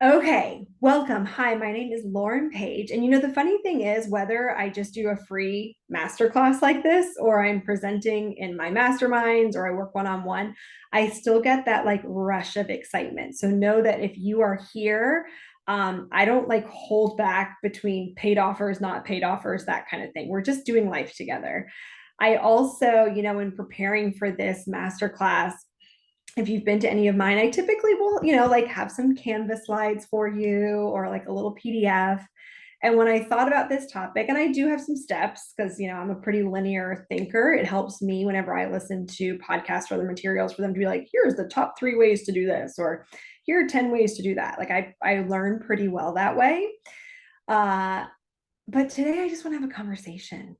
Okay, welcome. Hi, my name is Lauren Page. And the funny thing is, whether I just do a free masterclass like this, or I'm presenting in my masterminds, or I work one on one, I still get that like rush of excitement. So know that if you are here, I don't like hold back between paid offers, not paid offers, that kind of thing. We're just doing life together. I also, in preparing for this masterclass, if you've been to any of mine, I typically will, like have some Canvas slides for you or like a little PDF. And when I thought about this topic, and I do have some steps because, I'm a pretty linear thinker, it helps me whenever I listen to podcasts or other materials for them to be like, here's the top 3 ways to do this, or here are 10 ways to do that. Like I learn pretty well that way. Uh, but today I just want to have a conversation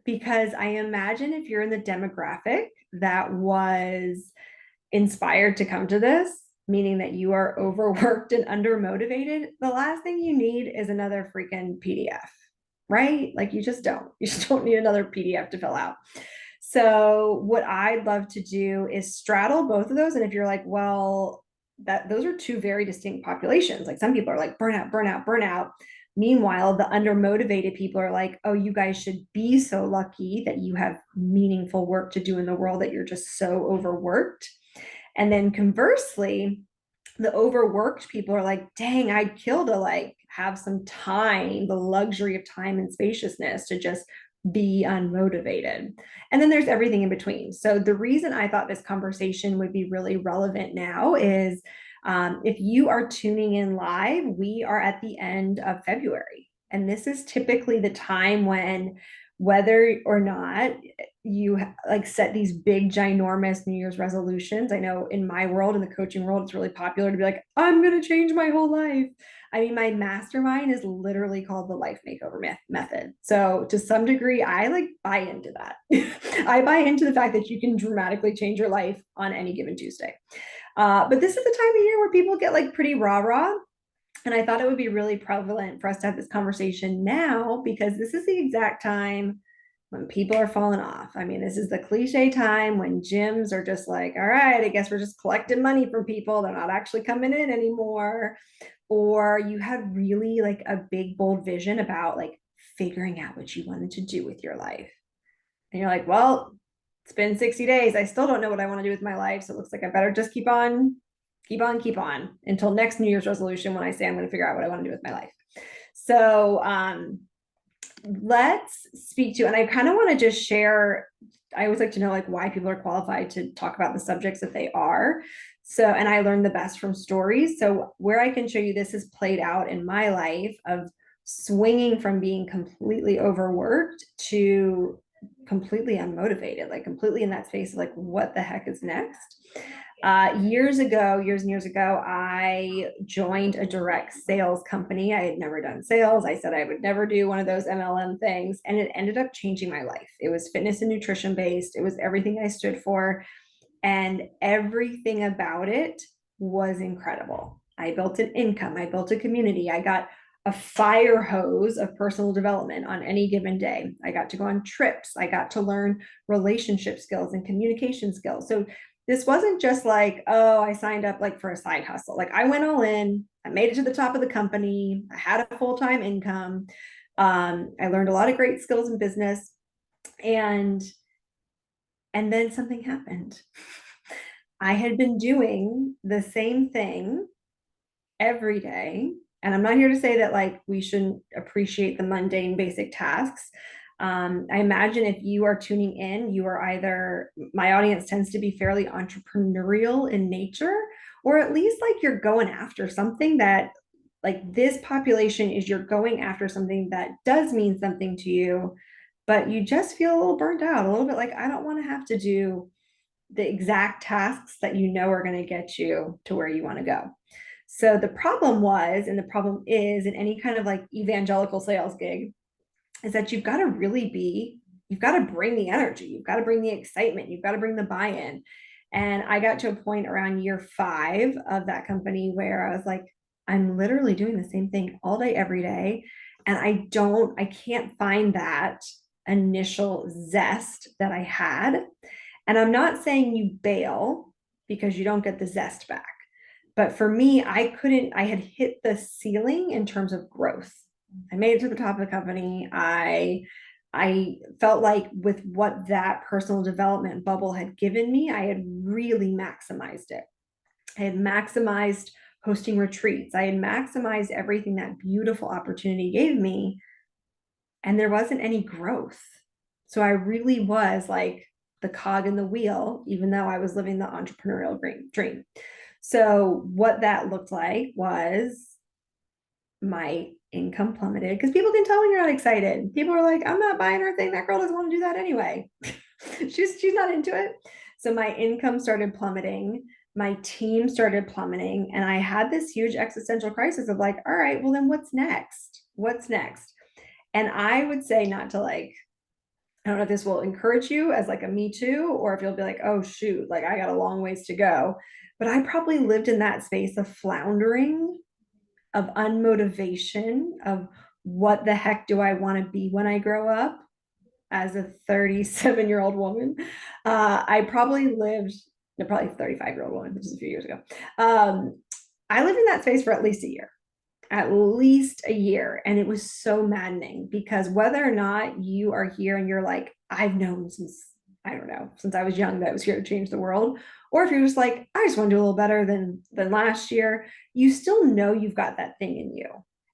because I imagine if you're in the demographic that was inspired to come to this, meaning that you are overworked and undermotivated, the last thing you need is another freaking PDF, right? Like you just don't. You just don't need another PDF to fill out. So what I'd love to do is straddle both of those. And if you're like, well, that those are two very distinct populations. Like some people are like burnout, burnout, burnout. Meanwhile, the undermotivated people are like, oh, you guys should be so lucky that you have meaningful work to do in the world that you're just so overworked. And then conversely, the overworked people are like, dang, I'd kill to like have some time, the luxury of time and spaciousness to just be unmotivated. And then there's everything in between. So the reason I thought this conversation would be really relevant now is if you are tuning in live, we are at the end of February. And this is typically the time when, whether or not you like set these big ginormous New Year's resolutions. I know in my world, in the coaching world, it's really popular to be like, I'm going to change my whole life. I mean, my mastermind is literally called the life makeover method. So to some degree, I like buy into that. I buy into the fact that you can dramatically change your life on any given Tuesday. But this is the time of year where people get like pretty rah. And I thought it would be really prevalent for us to have this conversation now because this is the exact time when people are falling off. I mean, this is the cliche time when gyms are just like, all right, I guess we're just collecting money from people. They're not actually coming in anymore. Or you had really like a big, bold vision about like figuring out what you wanted to do with your life. And you're like, well, it's been 60 days. I still don't know what I want to do with my life. So it looks like I better just keep on until next New Year's resolution when I say I'm going to figure out what I want to do with my life. So let's speak to, and I kind of want to just share, I always like to know like why people are qualified to talk about the subjects that they are. So, and I learned the best from stories. So where I can show you this has played out in my life of swinging from being completely overworked to completely unmotivated, like completely in that space of like, what the heck is next? Years and years ago, I joined a direct sales company. I had never done sales. I said I would never do one of those MLM things. And it ended up changing my life. It was fitness and nutrition based, it was everything I stood for. And everything about it was incredible. I built an income, I built a community, I got a fire hose of personal development on any given day. I got to go on trips, I got to learn relationship skills and communication skills. So this wasn't just like, oh, I signed up like for a side hustle. Like I went all in, I made it to the top of the company, I had a full-time income. I learned a lot of great skills in business, and then something happened. I had been doing the same thing every day. And I'm not here to say that like we shouldn't appreciate the mundane basic tasks. I imagine if you are tuning in, you are either, my audience tends to be fairly entrepreneurial in nature, or at least like you're going after something that, like this population is, you're going after something that does mean something to you, but you just feel a little burnt out, a little bit like, I don't want to have to do the exact tasks that you know are going to get you to where you want to go. So the problem was, and the problem is in any kind of like evangelical sales gig, is that you've got to really be, you've got to bring the energy, you've got to bring the excitement, you've got to bring the buy-in. And I got to a point around year 5 of that company where I was like, I'm literally doing the same thing all day, every day. And I can't find that initial zest that I had. And I'm not saying you bail because you don't get the zest back. But for me, I had hit the ceiling in terms of growth. I made it to the top of the company. I felt like with what that personal development bubble had given me, I had really maximized it. I had maximized hosting retreats. I had maximized everything that beautiful opportunity gave me, and there wasn't any growth. So I really was like the cog in the wheel, even though I was living the entrepreneurial dream. So what that looked like was my income plummeted because people can tell when you're not excited. People are like, I'm not buying her thing. That girl doesn't want to do that anyway. she's not into it. So my income started plummeting. My team started plummeting. And I had this huge existential crisis of like, all right, well, then what's next? What's next? And I would say, not to like, I don't know if this will encourage you as like a me too, or if you'll be like, oh shoot, like I got a long ways to go. But I probably lived in that space of floundering, of unmotivation, of what the heck do I want to be when I grow up as a 37-year-old woman. I probably lived, no, probably 35-year-old woman, which is a few years ago. I lived in that space for at least a year. At least a year. And it was so maddening because whether or not you are here and you're like, I've known since, I don't know, since I was young that I was here to change the world, or if you're just like, I just want to do a little better than last year, you still know you've got that thing in you.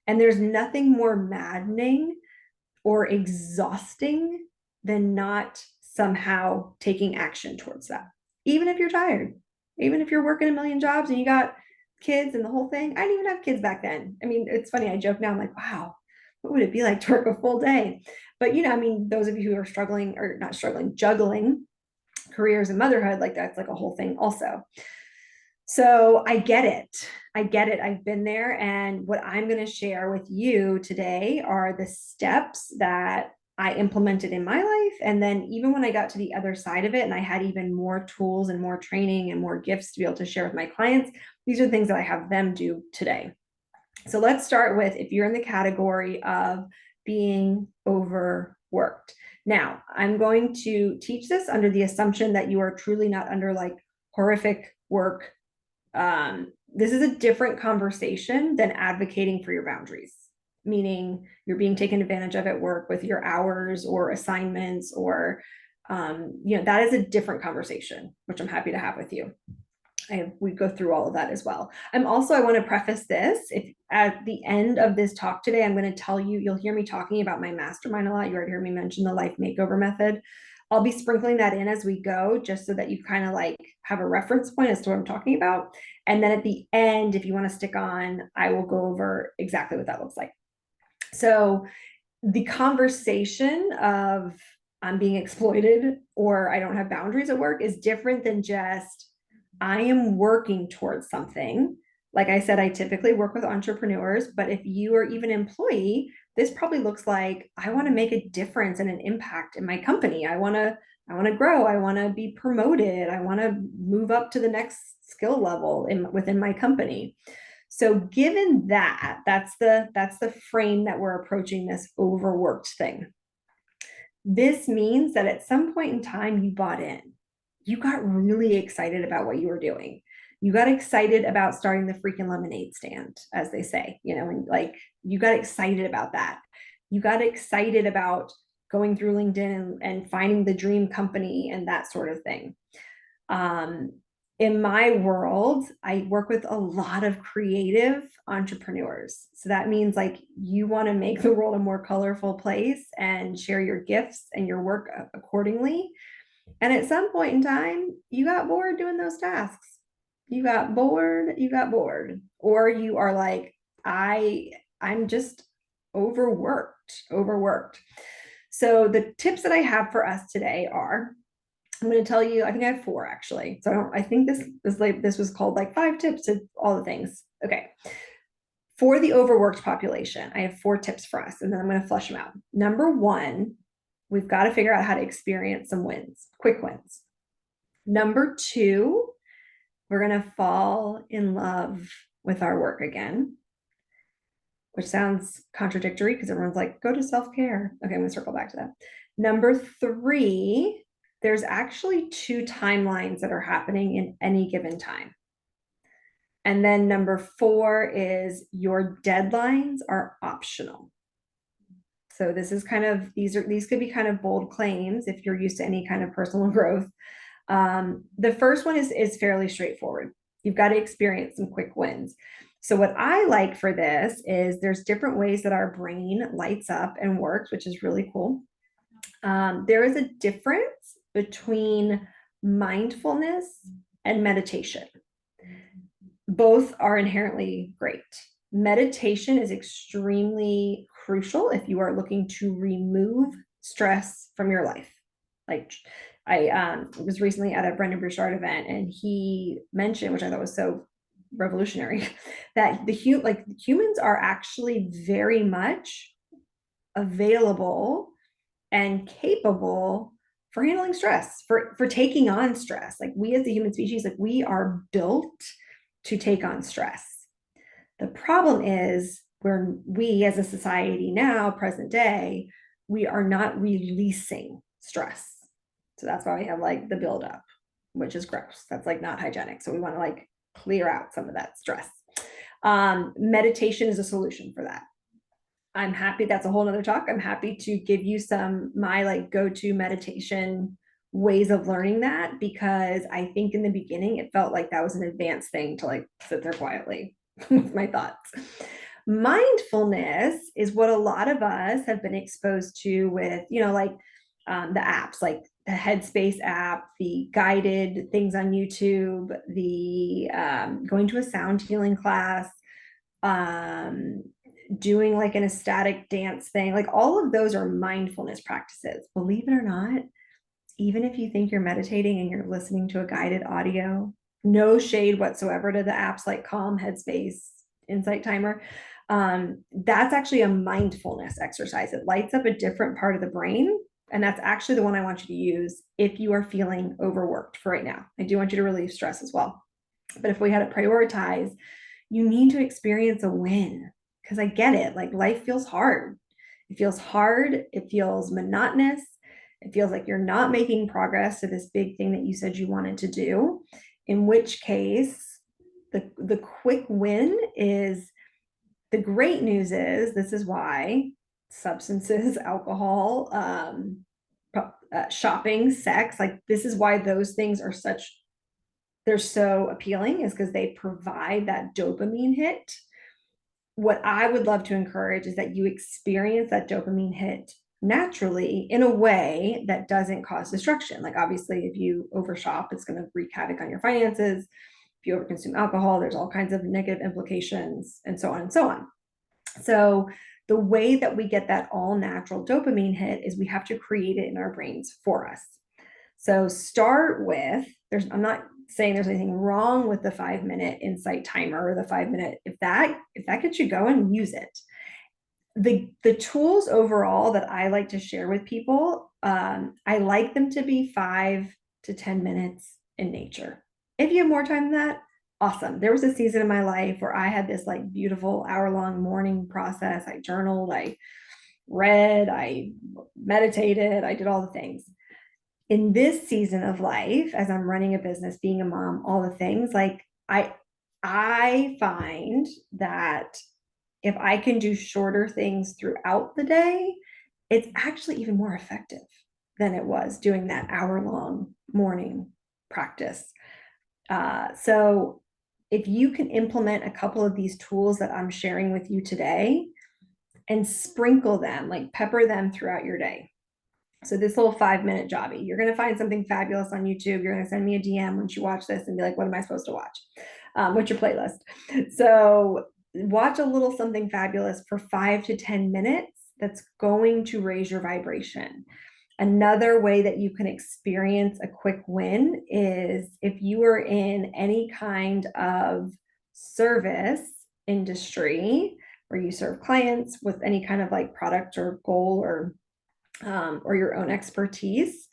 And there's nothing more maddening or exhausting than not somehow taking action towards that. Even if you're tired, even if you're working a million jobs and you got kids and the whole thing. I didn't even have kids back then. I mean, it's funny. I joke now. I'm like, wow, what would it be like to work a full day? But I mean, those of you who are struggling or not struggling, juggling careers and motherhood, like that's like a whole thing also. So I get it. I get it. I've been there. And what I'm going to share with you today are the steps that I implemented in my life. And then even when I got to the other side of it and I had even more tools and more training and more gifts to be able to share with my clients, these are things that I have them do today. So let's start with if you're in the category of being overworked. Now, I'm going to teach this under the assumption that you are truly not under like horrific work. This is a different conversation than advocating for your boundaries, meaning you're being taken advantage of at work with your hours or assignments or, that is a different conversation, which I'm happy to have with you. We go through all of that as well. I want to preface this. If at the end of this talk today, I'm going to tell you, you'll hear me talking about my mastermind a lot. You already heard me mention the life makeover method. I'll be sprinkling that in as we go, just so that you kind of like have a reference point as to what I'm talking about. And then at the end, if you want to stick on, I will go over exactly what that looks like. So the conversation of I'm being exploited or I don't have boundaries at work is different than just I am working towards something. Like I said, I typically work with entrepreneurs, but if you are even an employee, this probably looks like I want to make a difference and an impact in my company. I want to grow. I want to be promoted. I want to move up to the next skill level within my company. So given that, that's the frame that we're approaching this overworked thing. This means that at some point in time you bought in. You got really excited about what you were doing. You got excited about starting the freaking lemonade stand, as they say, and like you got excited about that. You got excited about going through LinkedIn and finding the dream company and that sort of thing. In my world, I work with a lot of creative entrepreneurs. So that means like you want to make the world a more colorful place and share your gifts and your work accordingly. And at some point in time, you got bored doing those tasks. You got bored, or you are like, I'm just overworked. So the tips that I have for us today are, I'm going to tell you, I think I have 4 actually. So I think this was called like 5 tips to all the things. Okay. For the overworked population, I have 4 tips for us, and then I'm going to flesh them out. Number 1, we've got to figure out how to experience some wins, quick wins. Number 2, we're going to fall in love with our work again, which sounds contradictory because everyone's like, go to self-care. Okay, I'm going to circle back to that. Number 3, there's actually 2 timelines that are happening in any given time. And then number four is your deadlines are optional. So this is kind of, these could be kind of bold claims if you're used to any kind of personal growth. The first one is fairly straightforward. You've got to experience some quick wins. So what I like for this is there's different ways that our brain lights up and works, which is really cool. There is a difference between mindfulness and meditation. Both are inherently great. Meditation is extremely crucial if you are looking to remove stress from your life. Like I was recently at a Brendan Burchard event, and he mentioned, which I thought was so revolutionary, that humans are actually very much available and capable for handling stress, for taking on stress. Like we as the human species, like we are built to take on stress. The problem is where we as a society now, present day, we are not releasing stress. So that's why we have like the buildup, which is gross. That's like not hygienic. So we want to like clear out some of that stress. Meditation is a solution for that. I'm happy, that's a whole nother talk. I'm happy to give you some my like go-to meditation ways of learning that, because I think in the beginning it felt like that was an advanced thing to like sit there quietly with my thoughts. Mindfulness is what a lot of us have been exposed to with, like the apps, like the Headspace app, the guided things on YouTube, the going to a sound healing class, doing like an ecstatic dance thing. Like all of those are mindfulness practices. Believe it or not, even if you think you're meditating and you're listening to a guided audio, no shade whatsoever to the apps like Calm, Headspace, Insight Timer. That's actually a mindfulness exercise. It lights up a different part of the brain. And that's actually the one I want you to use if you are feeling overworked for right now. I do want you to relieve stress as well. But if we had to prioritize, you need to experience a win, because I get it. Like life feels hard. It feels hard. It feels monotonous. It feels like you're not making progress to this big thing that you said you wanted to do. In which case, the quick win is, the great news is, this is why substances, alcohol, shopping, sex, like this is why those things are they're so appealing, is because they provide that dopamine hit. What I would love to encourage is that you experience that dopamine hit naturally in a way that doesn't cause destruction. Like obviously, if you overshop, it's going to wreak havoc on your finances. If you overconsume alcohol, there's all kinds of negative implications, and so on and so on. So the way that we get that all natural dopamine hit is we have to create it in our brains for us. So start with, I'm not saying there's anything wrong with the 5-minute insight timer or the 5-minute, if that gets you going, use it. The tools overall that I like to share with people, I like them to be 5 to 10 minutes in nature. If you have more time than that, awesome. There was a season in my life where I had this like beautiful hour-long morning process. I journaled, I read, I meditated, I did all the things. In this season of life, as I'm running a business, being a mom, all the things, like I find that if I can do shorter things throughout the day, it's actually even more effective than it was doing that hour-long morning practice. So if you can implement a couple of these tools that I'm sharing with you today and sprinkle them, like pepper them throughout your day. So this little 5-minute jobby, you're going to find something fabulous on YouTube. You're going to send me a DM once you watch this and be like, what am I supposed to watch? What's your playlist? So watch a little something fabulous for 5 to 10 minutes. That's going to raise your vibration. Another way that you can experience a quick win is if you are in any kind of service industry where you serve clients with any kind of like product or goal or your own expertise,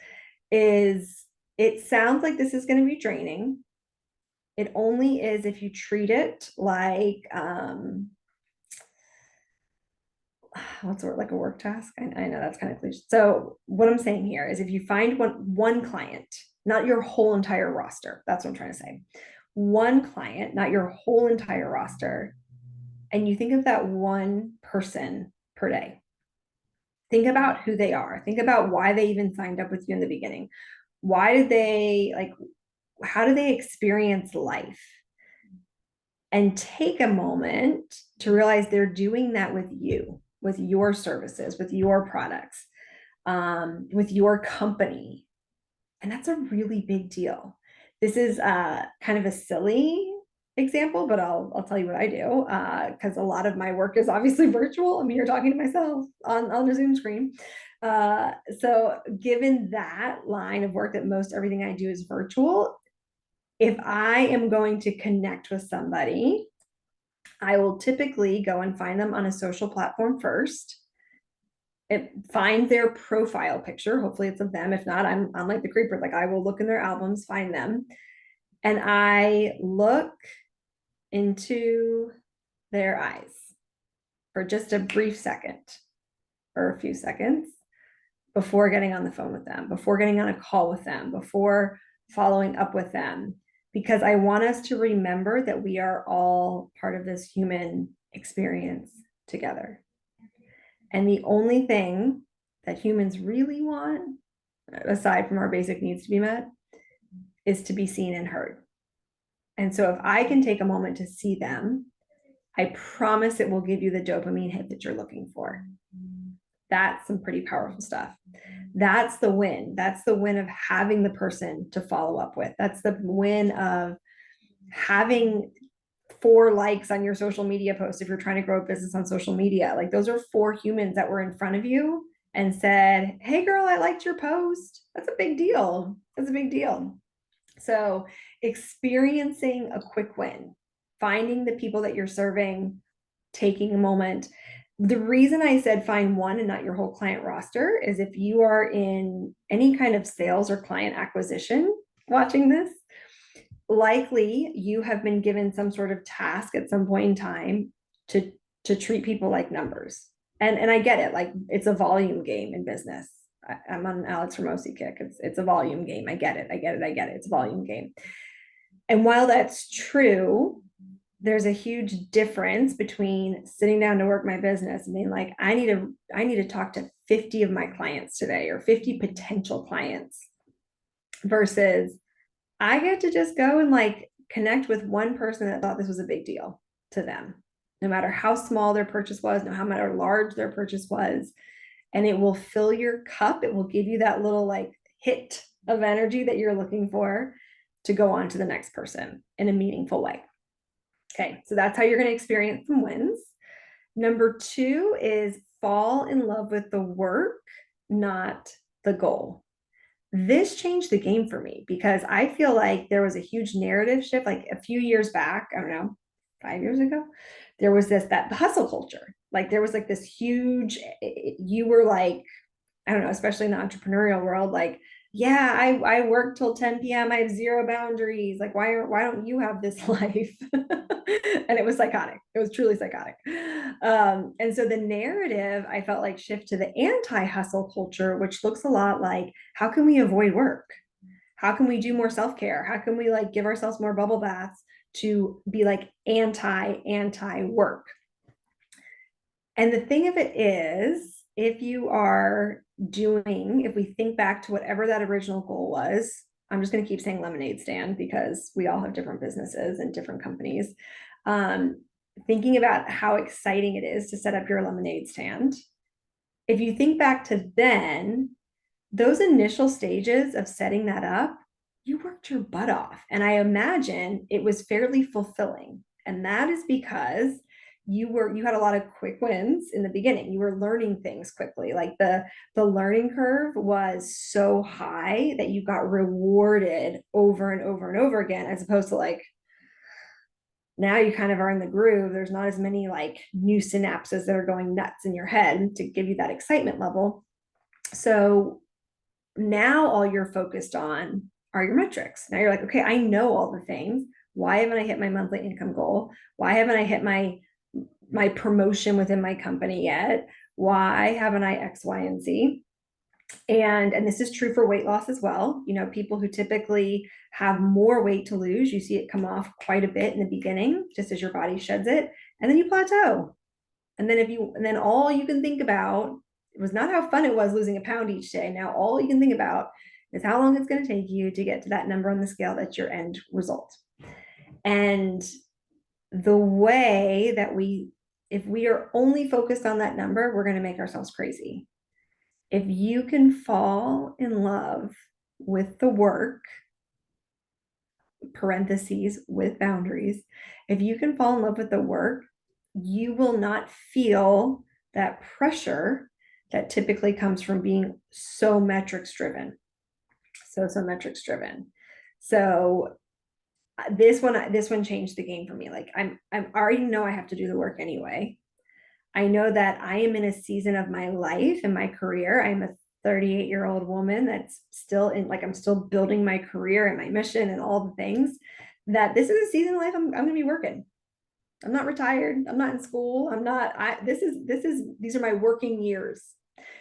is it sounds like this is going to be draining. It only is if you treat it like what's the word, like a work task. I know that's kind of cliche. So what I'm saying here is if you find one client, not your whole entire roster, that's what I'm trying to say. one client, not your whole entire roster, and you think of that one person per day. Think about who they are. Think about why they even signed up with you in the beginning. Why did they like, how do they experience life? And take a moment to realize they're doing that with you, with your services, with your products, with your company. And that's a really big deal. This is kind of a silly example, but I'll tell you what I do, because a lot of my work is obviously virtual. I'm here talking to myself on a Zoom screen. So given that line of work that most everything I do is virtual, if I am going to connect with somebody, I will typically go and find them on a social platform first. Find their profile picture. Hopefully it's of them. If not, I'm like the creeper. Like I will look in their albums, find them, and I look into their eyes for just a brief second or a few seconds before getting on the phone with them, before getting on a call with them, before following up with them, because I want us to remember that we are all part of this human experience together. And the only thing that humans really want, aside from our basic needs to be met, is to be seen and heard. And so if I can take a moment to see them, I promise it will give you the dopamine hit that you're looking for. That's some pretty powerful stuff. That's the win. That's the win of having the person to follow up with. That's the win of having 4 likes on your social media post if you're trying to grow a business on social media. Like those are 4 humans that were in front of you and said, hey girl, I liked your post. That's a big deal. That's a big deal. So experiencing a quick win, finding the people that you're serving, taking a moment. The reason I said find one and not your whole client roster is if you are in any kind of sales or client acquisition watching this, likely you have been given some sort of task at some point in time to treat people like numbers. And I get it, like it's a volume game in business. I'm on an Alex Ramosi kick. It's a volume game. I get it. It's a volume game. And while that's true, there's a huge difference between sitting down to work my business and being like, I need to talk to 50 of my clients today or 50 potential clients, versus I get to just go and like connect with one person that thought this was a big deal to them, no matter how small their purchase was, no matter large their purchase was. And it will fill your cup. It will give you that little like hit of energy that you're looking for to go on to the next person in a meaningful way. Okay, so that's how you're going to experience some wins. Number 2 is fall in love with the work, not the goal. This changed the game for me because I feel like there was a huge narrative shift. Like a few years back, I don't know, 5 years ago, there was that hustle culture. Like there was like this huge, you were like, I don't know, especially in the entrepreneurial world, like, yeah, I work till 10 p.m. I have 0 boundaries. Like, why don't you have this life? And it was psychotic. It was truly psychotic. And so the narrative I felt like shift to the anti-hustle culture, which looks a lot like, how can we avoid work? How can we do more self-care? How can we like give ourselves more bubble baths to be like anti work? And the thing of it is, if we think back to whatever that original goal was, I'm just going to keep saying lemonade stand because we all have different businesses and different companies. Thinking about how exciting it is to set up your lemonade stand. If you think back to then, those initial stages of setting that up, you worked your butt off. And I imagine it was fairly fulfilling. And that is because you had a lot of quick wins in the beginning. You were learning things quickly. Like the learning curve was so high that you got rewarded over and over and over again, as opposed to like, now you kind of are in the groove. There's not as many like new synapses that are going nuts in your head to give you that excitement level. So now all you're focused on are your metrics. Now you're like, okay, I know all the things. Why haven't I hit my monthly income goal? Why haven't I hit my promotion within my company yet? Why haven't I X, Y, and Z? And this is true for weight loss as well. You know, people who typically have more weight to lose, you see it come off quite a bit in the beginning, just as your body sheds it, and then you plateau. And then all you can think about, it was not how fun it was losing a pound each day. Now all you can think about is how long it's going to take you to get to that number on the scale that's your end result. And the way that if we are only focused on that number, we're going to make ourselves crazy. If you can fall in love with the work, parentheses, with boundaries, if you can fall in love with the work, you will not feel that pressure that typically comes from being so metrics driven. So metrics driven. So this one changed the game for me. Like I'm already know I have to do the work anyway. I know that I am in a season of my life and my career. I'm a 38-year-old woman that's still in, like, I'm still building my career and my mission and all the things, that this is a season of life I'm going to be working. I'm not retired. I'm not in school. I'm not, these are my working years.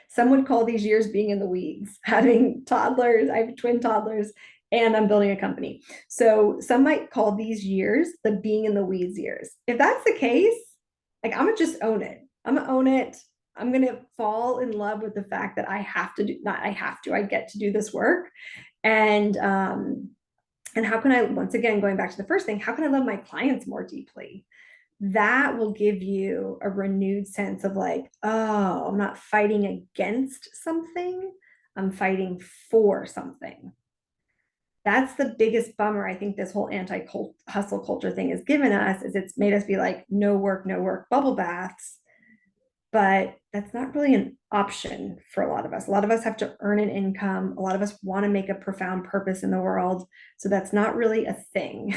Some would call these years being in the weeds, having toddlers. I have twin toddlers and I'm building a company. So some might call these years the being in the weeds years. If that's the case, like, I'm gonna just own it. I'm gonna own it. I'm gonna fall in love with the fact that I have to do, not I have to, I get to do this work. And how can I, once again, going back to the first thing, how can I love my clients more deeply? That will give you a renewed sense of like, oh, I'm not fighting against something, I'm fighting for something. That's the biggest bummer I think this whole anti-hustle culture thing has given us, is it's made us be like, no work, no work, bubble baths. But that's not really an option for a lot of us. A lot of us have to earn an income. A lot of us want to make a profound purpose in the world. So that's not really a thing.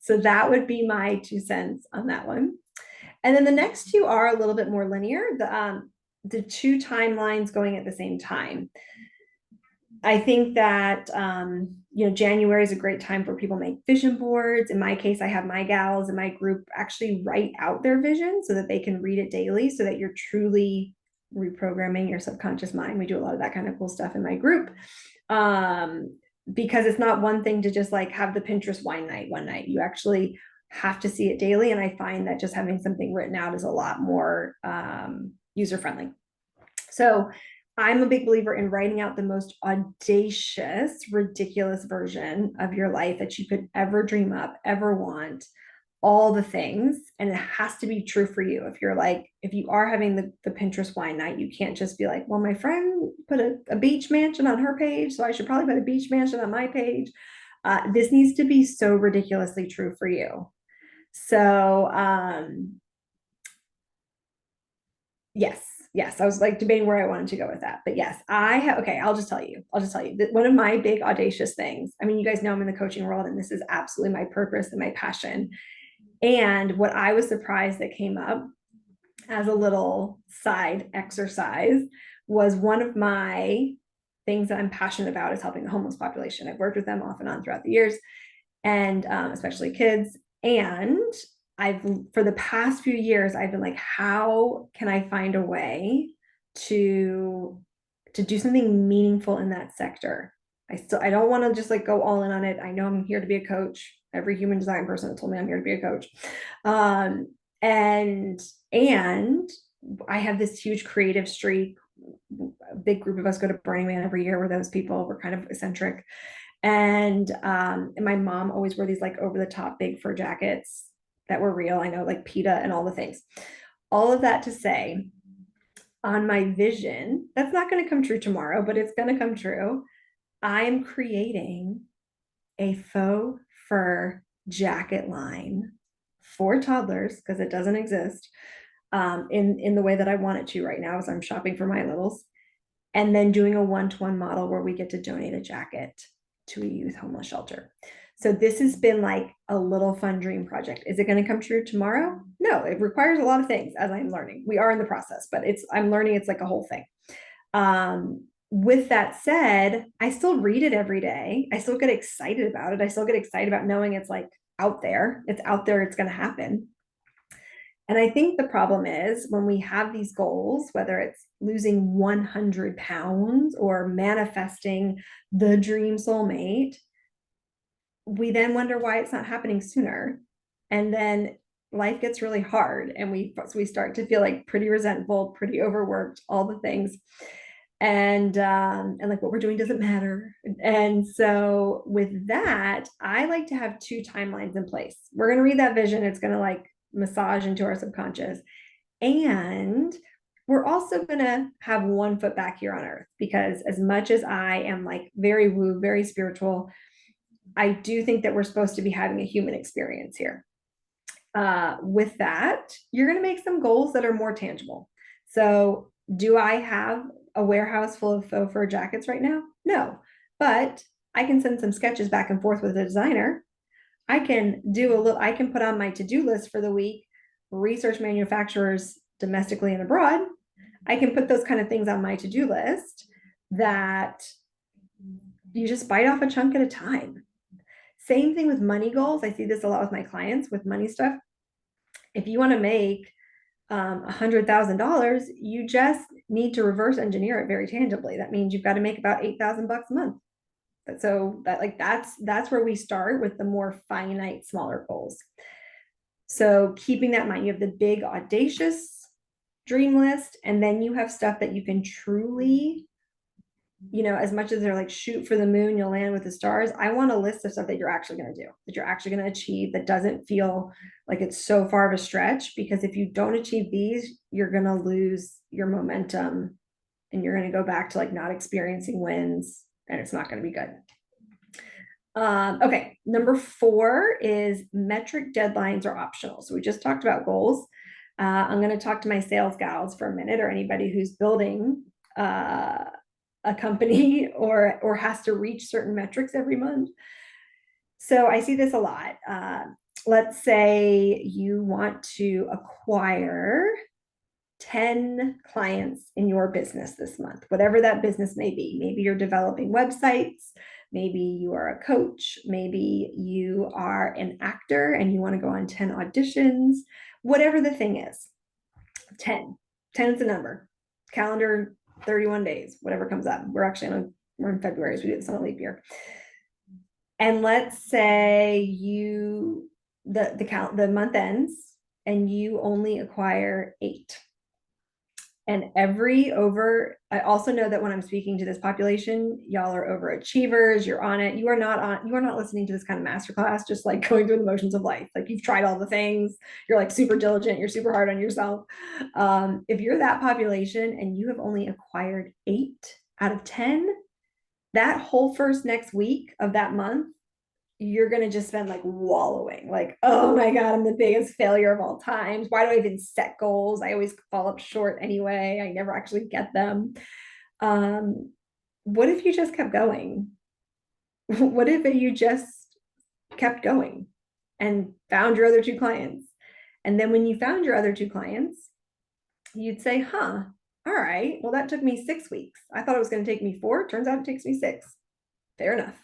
So that would be my 2 cents on that one. And then the next two are a little bit more linear. The two timelines going at the same time. I think that January is a great time for people to make vision boards. In my case, I have my gals in my group actually write out their vision so that they can read it daily, so that you're truly reprogramming your subconscious mind. We do a lot of that kind of cool stuff in my group. Because it's not one thing to just like have the Pinterest wine night one night. You actually have to see it daily. And I find that just having something written out is a lot more user-friendly. So I'm a big believer in writing out the most audacious, ridiculous version of your life that you could ever dream up, ever want, all the things. And it has to be true for you. If you are having the Pinterest wine night, you can't just be like, well, my friend put a beach mansion on her page, so I should probably put a beach mansion on my page. This needs to be so ridiculously true for you. So, yes, I was like debating where I wanted to go with that, but yes, okay, I'll just tell you that one of my big audacious things, I mean, you guys know I'm in the coaching world and this is absolutely my purpose and my passion. And what I was surprised that came up as a little side exercise was, one of my things that I'm passionate about is helping the homeless population. I've worked with them off and on throughout the years, and especially kids. And for the past few years, I've been like, how can I find a way to do something meaningful in that sector? I don't want to just like go all in on it. I know I'm here to be a coach. Every human design person told me I'm here to be a coach. And I have this huge creative streak. A big group of us go to Burning Man every year. We're those people. We're kind of eccentric. And my mom always wore these like over the top big fur jackets that were real. I know, like PETA and all the things. All of that to say, on my vision, that's not going to come true tomorrow, but it's going to come true. I'm creating a faux fur jacket line for toddlers, because it doesn't exist in the way that I want it to right now, as I'm shopping for my littles, and then doing a one-to-one model where we get to donate a jacket to a youth homeless shelter. So this has been like a little fun dream project. Is it going to come true tomorrow? No, it requires a lot of things, as I'm learning. We are in the process, but I'm learning. It's like a whole thing. With that said, I still read it every day. I still get excited about it. I still get excited about knowing it's like out there. It's out there. It's going to happen. And I think the problem is when we have these goals, whether it's losing 100 pounds or manifesting the dream soulmate, we then wonder why it's not happening sooner. And then life gets really hard and we start to feel like pretty resentful, pretty overworked, all the things. And like what we're doing doesn't matter. And so with that, I like to have two timelines in place. We're going to read that vision. It's going to like massage into our subconscious. And we're also going to have one foot back here on earth, because as much as I am like very woo, very spiritual, I do think that we're supposed to be having a human experience here. With that, you're going to make some goals that are more tangible. So, do I have a warehouse full of faux fur jackets right now? No, but I can send some sketches back and forth with a designer. I can do a little, I can put on my to-do list for the week, research manufacturers domestically and abroad. I can put those kind of things on my to-do list that you just bite off a chunk at a time. Same thing with money goals. I see this a lot with my clients with money stuff. If you want to make $100,000, you just need to reverse engineer it very tangibly. That means you've got to make about $8,000 a month. So that's where we start with the more finite, smaller goals. So keeping that in mind, you have the big audacious dream list, and then you have stuff that you can truly, as much as they're like shoot for the moon, you'll land with the stars. I want a list of stuff that you're actually going to do, that you're actually going to achieve, that doesn't feel like it's so far of a stretch. Because if you don't achieve these, you're going to lose your momentum and you're going to go back to like not experiencing wins, and it's not going to be good. Okay, number 4 is metric deadlines are optional. So we just talked about goals. I'm going to talk to my sales gals for a minute, or anybody who's building a company or has to reach certain metrics every month. So I see this a lot. Let's say you want to acquire 10 clients in your business this month, whatever that business may be. Maybe you're developing websites, maybe you are a coach, maybe you are an actor and you want to go on 10 auditions, whatever the thing is. 10 is a number. Calendar 31 days, whatever comes up. We're in February, so we do this on a leap year. And let's say the month ends and you only acquire 8. And I also know that when I'm speaking to this population, y'all are overachievers, you're on it. You are not listening to this kind of masterclass, just like going through the motions of life. Like you've tried all the things, you're like super diligent, you're super hard on yourself. If you're that population and you have only acquired 8 out of 10, that whole next week of that month, you're going to just spend like wallowing, like, oh my God, I'm the biggest failure of all times. Why do I even set goals? I always fall up short anyway. I never actually get them. What if you just kept going? What if you just kept going and found your other 2 clients? And then when you found your other 2 clients, you'd say, all right, well, that took me 6 weeks. I thought it was going to take me 4. Turns out it takes me 6. Fair enough.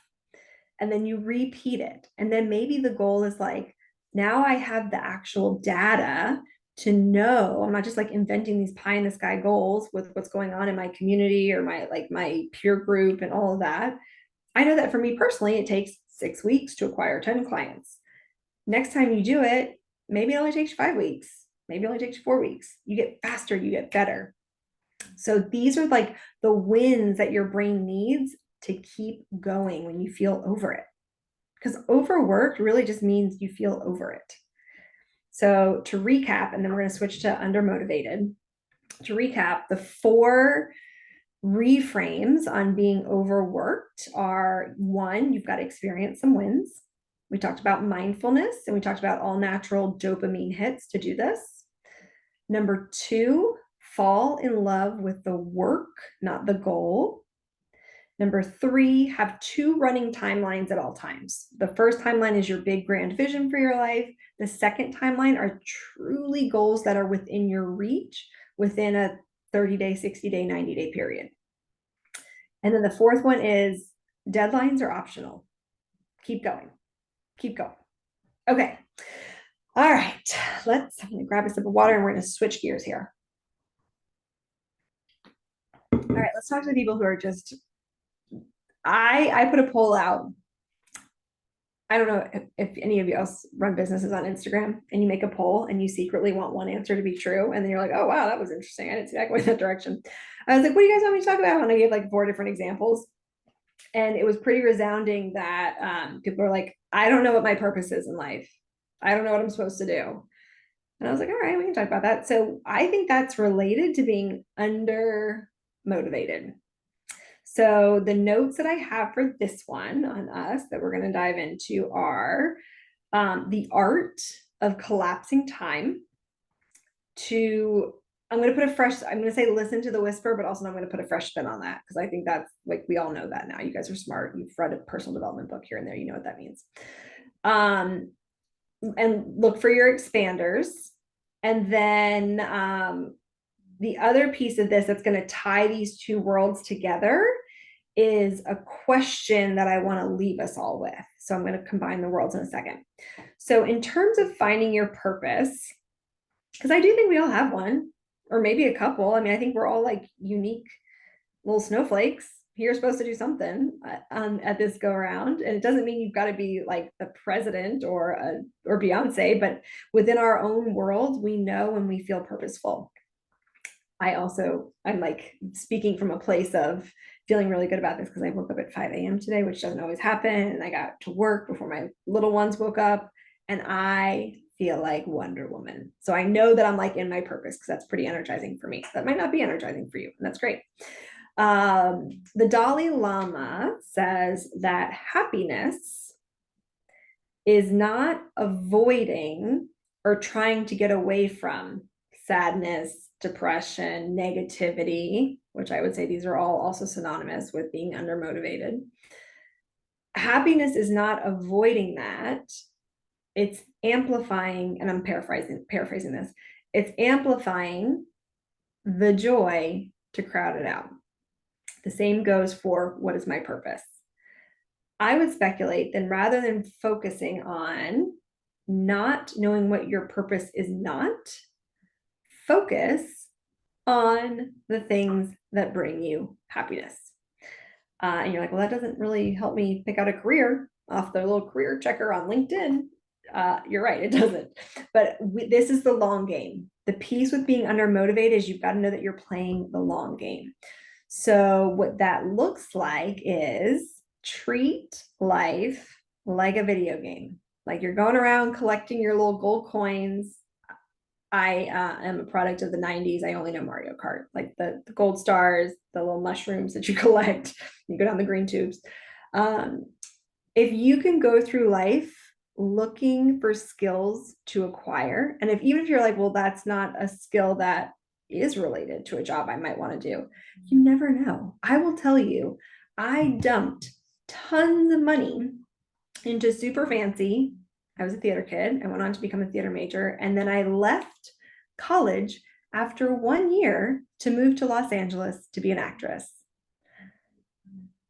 And then you repeat it. And then maybe the goal is like, now I have the actual data to know I'm not just like inventing these pie in the sky goals with what's going on in my community or my peer group and all of that. I know that for me personally, it takes 6 weeks to acquire 10 clients. Next time you do it, maybe it only takes you 5 weeks. Maybe it only takes you 4 weeks. You get faster, you get better. So these are like the wins that your brain needs to keep going when you feel over it. Because overworked really just means you feel over it. So to recap, and then we're going to switch to undermotivated. To recap, the 4 reframes on being overworked are: 1, you've got to experience some wins. We talked about mindfulness and we talked about all natural dopamine hits to do this. Number 2, fall in love with the work, not the goal. Number 3, have 2 running timelines at all times. The first timeline is your big grand vision for your life. The second timeline are truly goals that are within your reach within a 30-day, 60-day, 90-day period. And then the 4th one is deadlines are optional. Keep going. Keep going. Okay. All right. I'm going to grab a sip of water and we're going to switch gears here. All right, let's talk to the people who are just, I put a poll out. I don't know if any of you else run businesses on Instagram and you make a poll and you secretly want one answer to be true. And then you're like, oh, wow, that was interesting. I didn't see that going that direction. I was like, what do you guys want me to talk about? And I gave like 4 different examples. And it was pretty resounding that people are like, I don't know what my purpose is in life. I don't know what I'm supposed to do. And I was like, all right, we can talk about that. So I think that's related to being under motivated. So the notes that I have for this one on us that we're going to dive into are the art of collapsing time to, I'm going to say listen to the whisper, but also I'm going to put a fresh spin on that because I think that's like, we all know that now. You guys are smart. You've read a personal development book here and there. You know what that means. And look for your expanders. And then the other piece of this that's going to tie these 2 worlds together is a question that I want to leave us all with. So I'm going to combine the worlds in a second. So in terms of finding your purpose, because I do think we all have one, or maybe a couple. I mean, I think we're all like unique little snowflakes. You're supposed to do something at this go around. And it doesn't mean you've got to be like the president or Beyonce, but within our own world, we know when we feel purposeful. I'm like speaking from a place of feeling really good about this because I woke up at 5 a.m. today, which doesn't always happen. And I got to work before my little ones woke up and I feel like Wonder Woman. So I know that I'm like in my purpose because that's pretty energizing for me. That might not be energizing for you, and that's great. The Dalai Lama says that happiness is not avoiding or trying to get away from sadness, depression, negativity, which I would say these are all also synonymous with being undermotivated. Happiness is not avoiding that. It's amplifying, and I'm paraphrasing this. It's amplifying the joy to crowd it out. The same goes for what is my purpose. I would speculate then rather than focusing on not knowing what your purpose is not, focus on the things that bring you happiness. And you're like, well, that doesn't really help me pick out a career off the little career checker on LinkedIn. You're right, it doesn't. But this is the long game. The piece with being undermotivated is you've got to know that you're playing the long game. So what that looks like is treat life like a video game. Like you're going around collecting your little gold coins. I am a product of the 90s. I only know Mario Kart, like the gold stars, the little mushrooms that you collect. You go down the green tubes. If you can go through life looking for skills to acquire, and even if you're like, well, that's not a skill that is related to a job I might want to do, you never know. I will tell you, I dumped tons of money into super fancy. I was a theater kid. I went on to become a theater major. And then I left college after 1 year to move to Los Angeles to be an actress.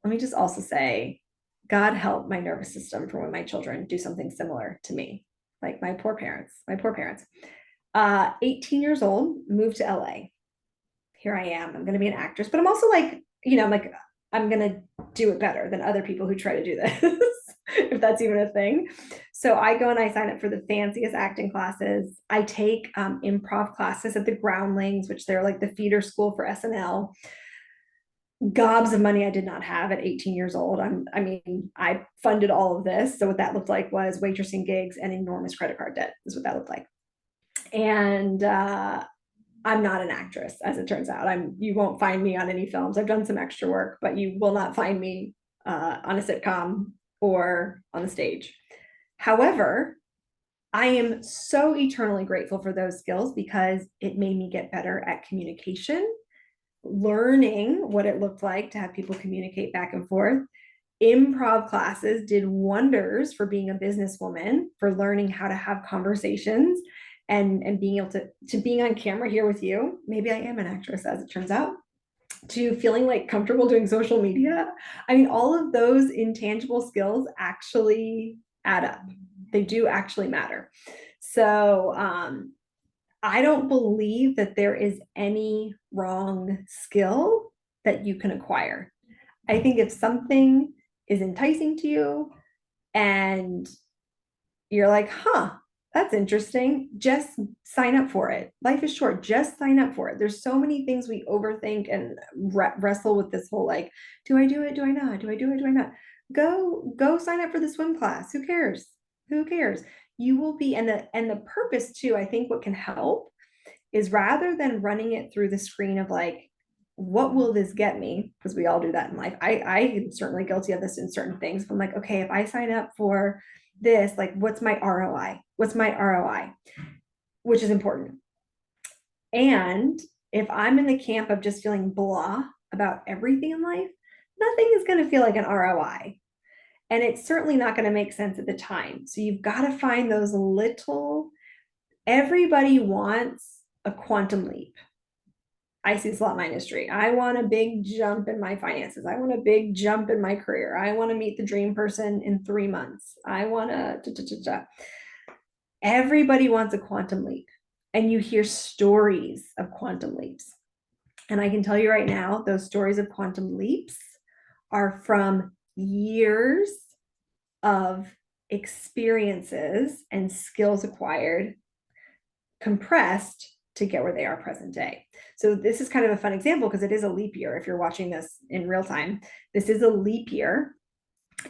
Let me just also say, God help my nervous system for when my children do something similar to me. Like my poor parents. 18 years old, moved to LA. Here I am. I'm going to be an actress, but I'm also like, I'm going to do it better than other people who try to do this, if that's even a thing. So I go and I sign up for the fanciest acting classes. I take improv classes at the Groundlings, which they're like the feeder school for SNL. Gobs of money I did not have at 18 years old. I funded all of this. So what that looked like was waitressing gigs and enormous credit card debt is what that looked like. And I'm not an actress, as it turns out. You won't find me on any films. I've done some extra work, but you will not find me on a sitcom or on the stage. However, I am so eternally grateful for those skills because it made me get better at communication, learning what it looked like to have people communicate back and forth. Improv classes did wonders for being a businesswoman, for learning how to have conversations and being able to being on camera here with you. Maybe I am an actress, as it turns out, to feeling like comfortable doing social media. I mean, all of those intangible skills actually add up. They do actually matter. So I don't believe that there is any wrong skill that you can acquire. I think if something is enticing to you and you're like, huh, that's interesting, just sign up for it. Life is short, just sign up for it. There's so many things we overthink and wrestle with this whole like, do I do it? Do I not? Do I do it? Do I not? Go sign up for the swim class. Who cares? Who cares? You will be, and the purpose too, I think what can help is rather than running it through the screen of like, what will this get me? Because we all do that in life. I am certainly guilty of this in certain things. But I'm like, okay, if I sign up for this, like, what's my ROI? What's my ROI? Which is important. And if I'm in the camp of just feeling blah about everything in life, nothing is going to feel like an ROI. And it's certainly not going to make sense at the time. So you've got to find those little, everybody wants a quantum leap. I see this a lot in my industry. I want a big jump in my finances. I want a big jump in my career. I want to meet the dream person in 3 months. I want to. Everybody wants a quantum leap. And you hear stories of quantum leaps. And I can tell you right now, those stories of quantum leaps are from years of experiences and skills acquired, compressed to get where they are present day. So this is kind of a fun example because it is a leap year. If you're watching this in real time, this is a leap year,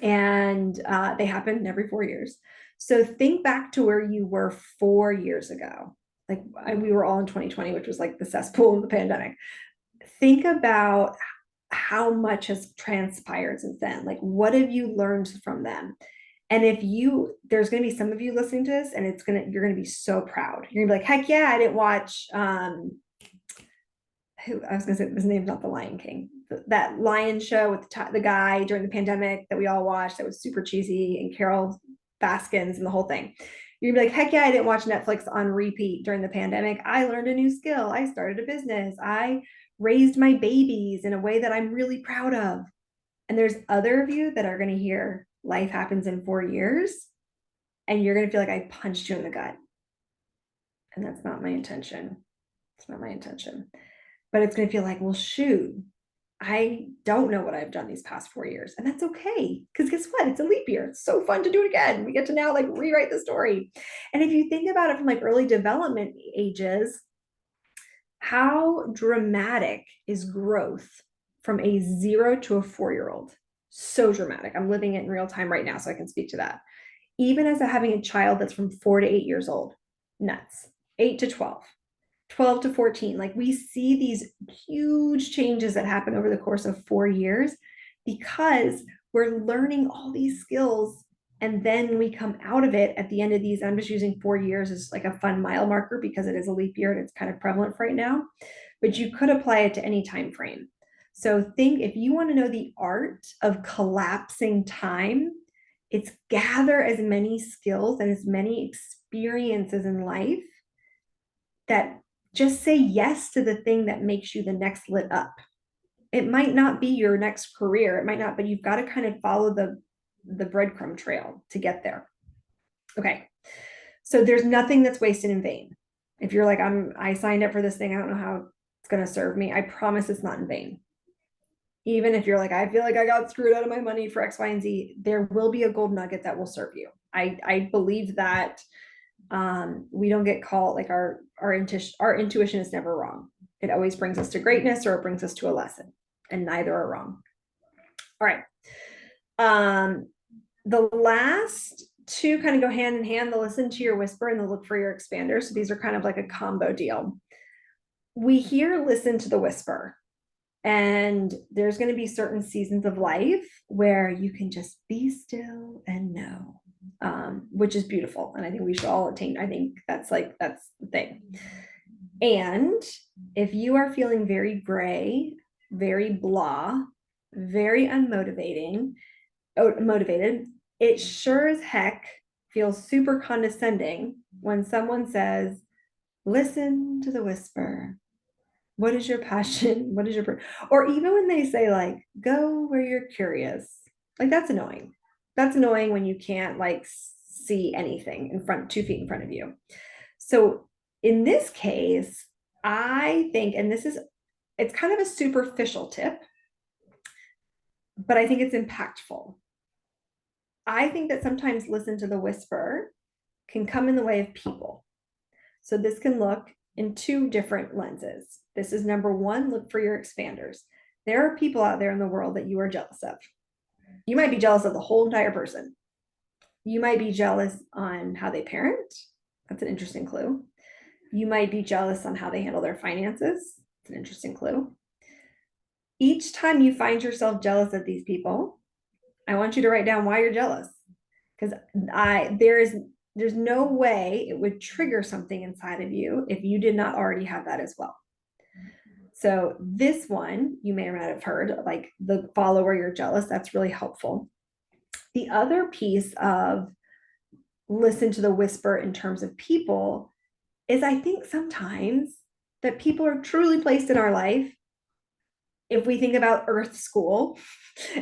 and they happen every 4 years. So think back to where you were 4 years ago. Like we were all in 2020, which was like the cesspool of the pandemic. Think about how much has transpired since then. Like, what have you learned from them? And if you, there's going to be some of you listening to this, and you're going to be so proud. You're going to be like, heck yeah, I didn't watch, who I was going to say his name's not the Lion King, that Lion show with the guy during the pandemic that we all watched that was super cheesy, and Carol Baskins and the whole thing. You're gonna be like, heck yeah, I didn't watch Netflix on repeat during the pandemic. I learned a new skill. I started a business. I raised my babies in a way that I'm really proud of. And there's other of you that are going to hear life happens in 4 years, and you're going to feel like I punched you in the gut. And that's not my intention. It's not my intention. But it's going to feel like, well, shoot, I don't know what I've done these past 4 years. And that's okay. Because guess what? It's a leap year. It's so fun to do it again. We get to now like rewrite the story. And if you think about it from like early development ages, how dramatic is growth from a 0 to a 4-year-old? So dramatic. I'm living it in real time right now, so I can speak to that. Even as having a child that's from 4 to 8 years old, nuts. 8 to 12, 12 to 14. Like we see these huge changes that happen over the course of 4 years because we're learning all these skills, and then we come out of it at the end of these. I'm just using 4 years as like a fun mile marker because it is a leap year and it's kind of prevalent right now, but you could apply it to any time frame. So think, if you want to know the art of collapsing time, it's gather as many skills and as many experiences in life that just say yes to the thing that makes you the next lit up. It might not be your next career, it might not, but you've got to kind of follow the breadcrumb trail to get there. Okay. So there's nothing that's wasted in vain. If you're like, I signed up for this thing, I don't know how it's going to serve me, I promise it's not in vain. Even if you're like, I feel like I got screwed out of my money for X, Y, and Z, there will be a gold nugget that will serve you. I believe that we don't get caught, like our intuition is never wrong. It always brings us to greatness, or it brings us to a lesson, and neither are wrong. All right. The last two kind of go hand in hand: the listen to your whisper and the look for your expander. So these are kind of like a combo deal. We hear listen to the whisper, and there's going to be certain seasons of life where you can just be still and know, which is beautiful. And I think we should all attain. I think that's the thing. And if you are feeling very gray, very blah, very motivated, it sure as heck feels super condescending when someone says, listen to the whisper. What is your passion? What is your, or even when they say like, go where you're curious, like that's annoying. That's annoying when you can't like see anything in front, 2 feet in front of you. So in this case, I think, and it's kind of a superficial tip, but I think it's impactful. I think that sometimes listen to the whisper can come in the way of people. So this can look in 2 different lenses. This is number one, look for your expanders. There are people out there in the world that you are jealous of. You might be jealous of the whole entire person. You might be jealous on how they parent. That's an interesting clue. You might be jealous on how they handle their finances. It's an interesting clue. Each time you find yourself jealous of these people, I want you to write down why you're jealous. Because there's no way it would trigger something inside of you if you did not already have that as well. So this one, you may or may not have heard, like the follower you're jealous, that's really helpful. The other piece of listen to the whisper in terms of people is I think sometimes that people are truly placed in our life. If we think about Earth School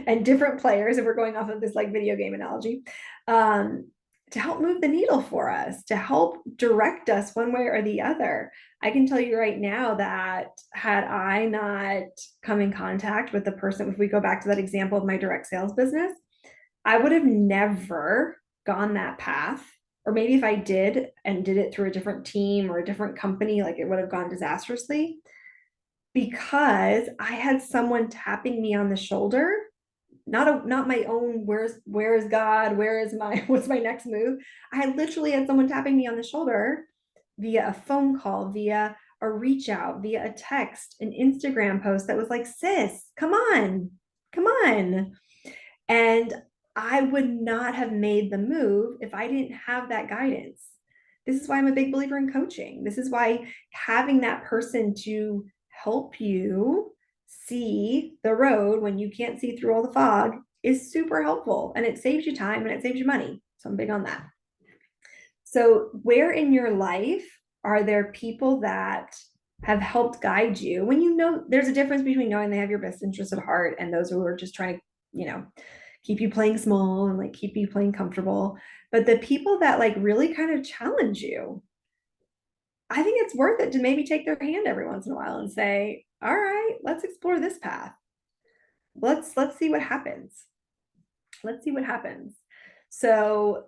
and different players, if we're going off of this like video game analogy, to help move the needle for us, to help direct us one way or the other. I can tell you right now that had I not come in contact with the person, if we go back to that example of my direct sales business, I would have never gone that path. Or maybe if I did and did it through a different team or a different company, like it would have gone disastrously, because I had someone tapping me on the shoulder, not my own where is God, where is my what's my next move. I literally had someone tapping me on the shoulder via a phone call, via a reach out, via a text, an Instagram post that was like, sis, come on, come on. And I would not have made the move if I didn't have that guidance. This is why I'm a big believer in coaching. This is why having that person to help you see the road when you can't see through all the fog is super helpful, and it saves you time and it saves you money. So I'm big on that. So where in your life are there people that have helped guide you when you know there's a difference between knowing they have your best interest at heart and those who are just trying to, keep you playing small and like keep you playing comfortable, but the people that like really kind of challenge you, I think it's worth it to maybe take their hand every once in a while and say, all right, let's explore this path. Let's see what happens. Let's see what happens. So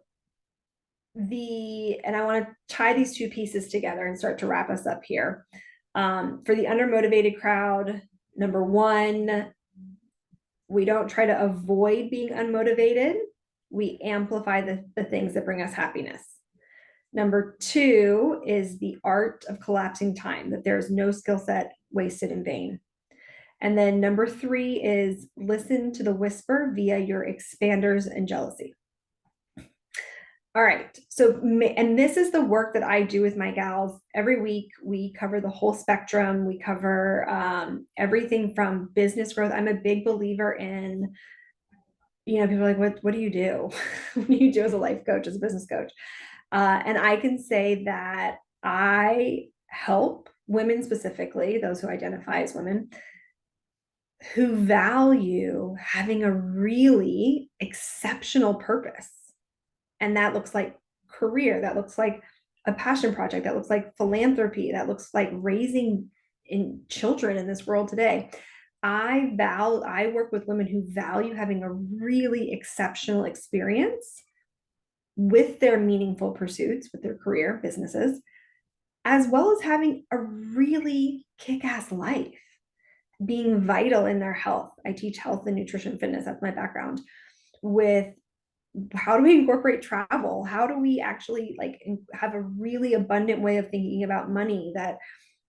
and I want to tie these 2 pieces together and start to wrap us up here. For the undermotivated crowd, number one, we don't try to avoid being unmotivated. We amplify the things that bring us happiness. Number 2 is the art of collapsing time, that there's no skill set wasted in vain. And then number 3 is listen to the whisper via your expanders and jealousy. All right. So, and this is the work that I do with my gals. Every week, we cover the whole spectrum. We cover everything from business growth. I'm a big believer in, people are like, what do you do? What do you do as a life coach, as a business coach? And I can say that I help women, specifically those who identify as women, who value having a really exceptional purpose. And that looks like career, that looks like a passion project, that looks like philanthropy, that looks like raising children in this world today. I work with women who value having a really exceptional experience with their meaningful pursuits, with their career businesses, as well as having a really kick-ass life, being vital in their health. I teach health and nutrition fitness, that's my background. With how do we incorporate travel? How do we actually like have a really abundant way of thinking about money that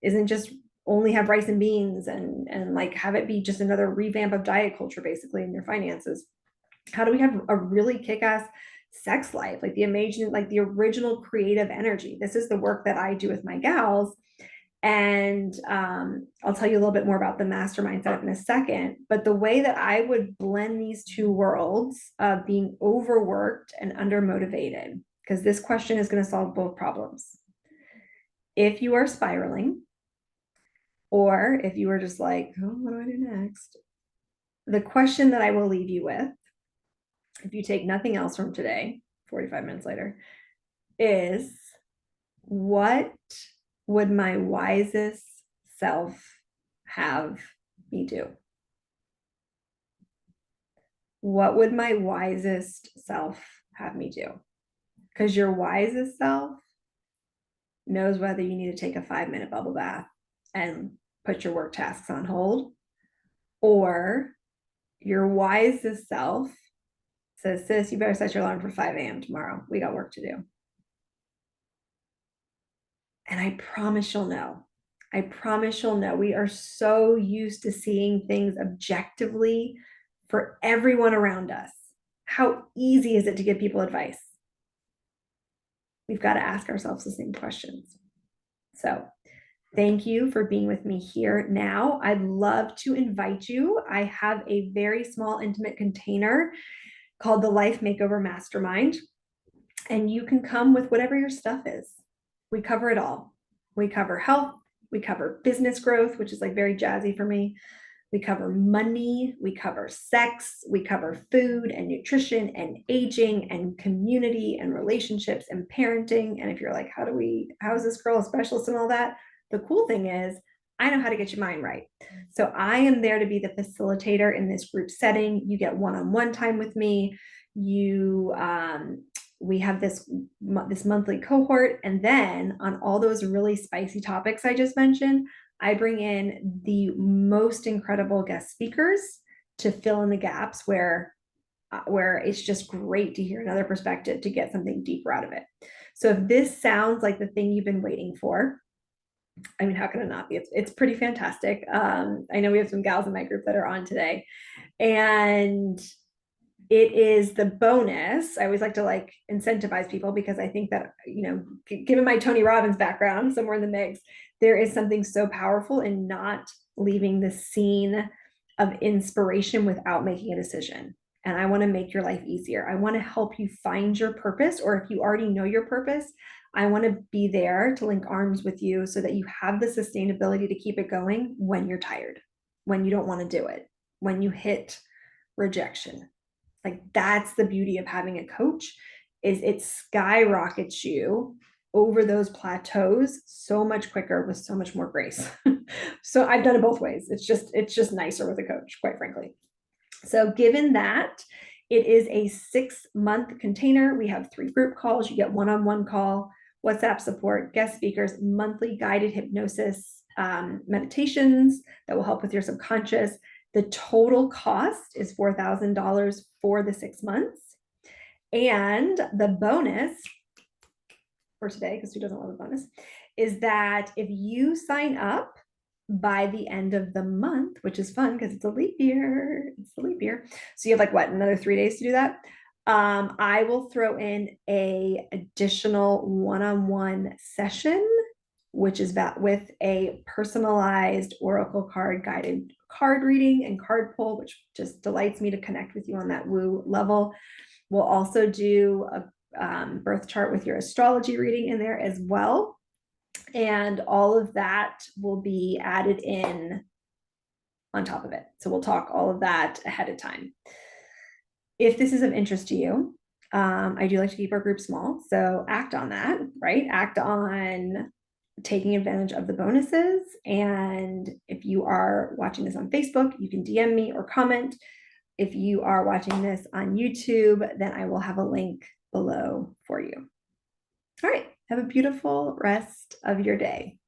isn't just only have rice and beans and like have it be just another revamp of diet culture basically in your finances? How do we have a really kick-ass sex life, like the amazing, like the original creative energy? This is the work that I do with my gals. And I'll tell you a little bit more about the mastermind setup in a second. But the way that I would blend these 2 worlds of being overworked and undermotivated, because this question is going to solve both problems. If you are spiraling, or if you are just like, oh, what do I do next? The question that I will leave you with, if you take nothing else from today, 45 minutes later, is what would my wisest self have me do? What would my wisest self have me do? Because your wisest self knows whether you need to take a 5-minute bubble bath and put your work tasks on hold, or your wisest self says, sis, you better set your alarm for 5 a.m. tomorrow. We got work to do. And I promise you'll know. I promise you'll know. We are so used to seeing things objectively for everyone around us. How easy is it to give people advice? We've got to ask ourselves the same questions. So thank you for being with me here now. I'd love to invite you. I have a very small, intimate container called the Life Makeover Mastermind, and you can come with whatever your stuff is. We cover it all. We cover health, we cover business growth, which is like very jazzy for me. We cover money, we cover sex, we cover food and nutrition and aging and community and relationships and parenting. And if you're like, how is this girl a specialist and all that? The cool thing is, I know how to get your mind right. So I am there to be the facilitator in this group setting. You get one-on-one time with me. We have this monthly cohort, and then on all those really spicy topics I just mentioned, I bring in the most incredible guest speakers to fill in the gaps where it's just great to hear another perspective, to get something deeper out of it. So if this sounds like the thing you've been waiting for, I mean, how can it not be? It's pretty fantastic. I know we have some gals in my group that are on today, and it is the bonus. I always like to incentivize people, because I think that, given my Tony Robbins background somewhere in the mix, there is something so powerful in not leaving the scene of inspiration without making a decision. And I want to make your life easier. I want to help you find your purpose, or if you already know your purpose, I want to be there to link arms with you so that you have the sustainability to keep it going when you're tired, when you don't want to do it, when you hit rejection. Like, that's the beauty of having a coach, is it skyrockets you over those plateaus so much quicker with so much more grace. So I've done it both ways. It's just nicer with a coach, quite frankly. So given that it is a 6-month container, we have 3 group calls. You get one-on-one call, WhatsApp support, guest speakers, monthly guided hypnosis meditations that will help with your subconscious. The total cost is $4,000 for the 6 months. And the bonus for today, because who doesn't love a bonus, is that if you sign up by the end of the month, which is fun because it's a leap year, So you have another 3 days to do that. I will throw in a additional one-on-one session, which is with a personalized Oracle card guided card reading and card pull, which just delights me to connect with you on that woo level. We'll also do a birth chart with your astrology reading in there as well. And all of that will be added in on top of it. So we'll talk all of that ahead of time. If this is of interest to you, I do like to keep our group small. So act on that, right? Act on taking advantage of the bonuses. And if you are watching this on Facebook, you can DM me or comment. If you are watching this on YouTube, then I will have a link below for you. All right. Have a beautiful rest of your day.